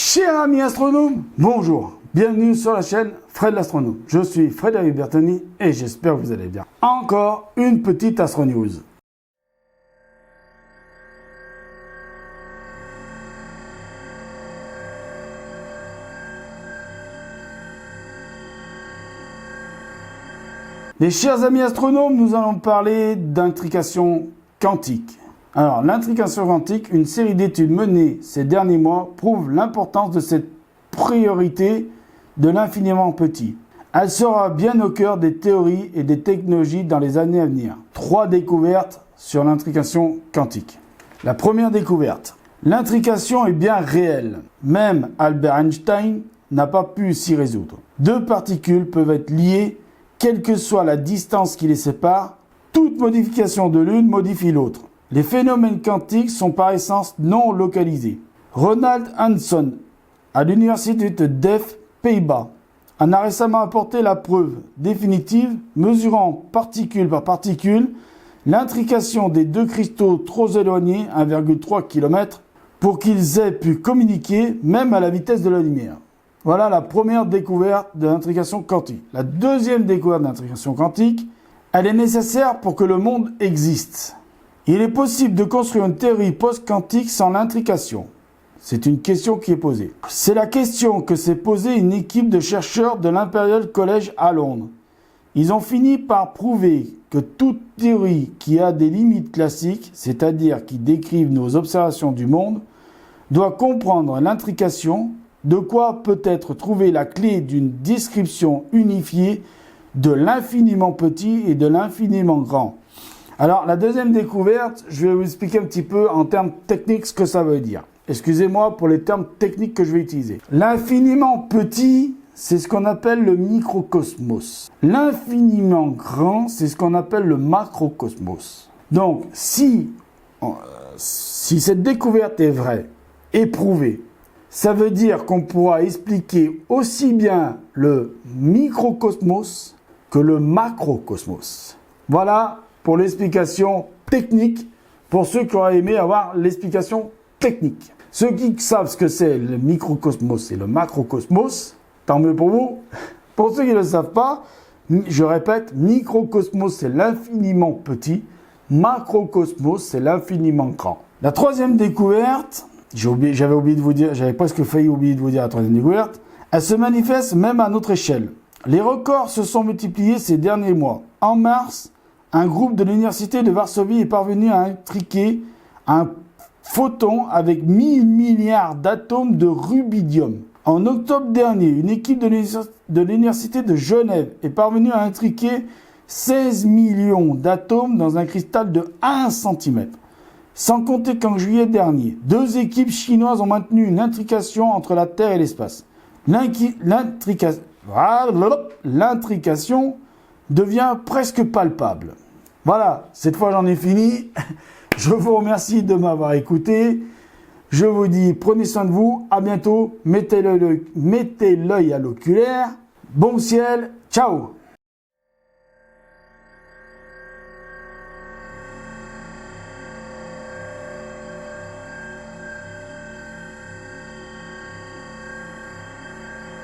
Chers amis astronomes, bonjour, bienvenue sur la chaîne Fred l'astronome. Je suis Frédéric Bertoni et j'espère que vous allez bien. Encore une petite astronews. Mes chers amis astronomes, nous allons parler d'intrication quantique. Alors, l'intrication quantique, une série d'études menées ces derniers mois prouve l'importance de cette priorité de l'infiniment petit. Elle sera bien au cœur des théories et des technologies dans les années à venir. 3 découvertes sur l'intrication quantique. La première découverte. L'intrication est bien réelle. Même Albert Einstein n'a pas pu s'y résoudre. 2 particules peuvent être liées, quelle que soit la distance qui les sépare. Toute modification de l'une modifie l'autre. Les phénomènes quantiques sont par essence non localisés. Ronald Hanson, à l'université de Delft, Pays-Bas, en a récemment apporté la preuve définitive, mesurant particule par particule l'intrication des 2 cristaux trop éloignés, 1,3 km, pour qu'ils aient pu communiquer même à la vitesse de la lumière. Voilà la première découverte de l'intrication quantique. La deuxième découverte de l'intrication quantique, elle est nécessaire pour que le monde existe. Il est possible de construire une théorie post-quantique sans l'intrication. C'est une question qui est posée. C'est la question que s'est posée une équipe de chercheurs de l'Imperial College à Londres. Ils ont fini par prouver que toute théorie qui a des limites classiques, c'est-à-dire qui décrivent nos observations du monde, doit comprendre l'intrication, de quoi peut être trouvée la clé d'une description unifiée de l'infiniment petit et de l'infiniment grand. Alors, la deuxième découverte, je vais vous expliquer un petit peu en termes techniques ce que ça veut dire. Excusez-moi pour les termes techniques que je vais utiliser. L'infiniment petit, c'est ce qu'on appelle le microcosmos. L'infiniment grand, c'est ce qu'on appelle le macrocosmos. Donc, si cette découverte est vraie et prouvée, ça veut dire qu'on pourra expliquer aussi bien le microcosmos que le macrocosmos. Voilà pour l'explication technique, pour ceux qui auraient aimé avoir l'explication technique. Ceux qui savent ce que c'est le microcosmos et le macrocosmos, tant mieux pour vous. Pour ceux qui ne le savent pas, je répète, microcosmos c'est l'infiniment petit, macrocosmos c'est l'infiniment grand. La troisième découverte, j'avais oublié de vous dire, j'avais presque failli oublier de vous dire la troisième découverte, elle se manifeste même à notre échelle. Les records se sont multipliés ces derniers mois. En mars, un groupe de l'université de Varsovie est parvenu à intriquer un photon avec 1000 milliards d'atomes de rubidium. En octobre dernier, une équipe de l'université de Genève est parvenue à intriquer 16 millions d'atomes dans un cristal de 1 cm. Sans compter qu'en juillet dernier, 2 équipes chinoises ont maintenu une intrication entre la Terre et l'espace. L'intrication devient presque palpable. Voilà, cette fois j'en ai fini. Je vous remercie de m'avoir écouté. Je vous dis, prenez soin de vous. À bientôt. Mettez l'œil à l'oculaire. Bon ciel. Ciao.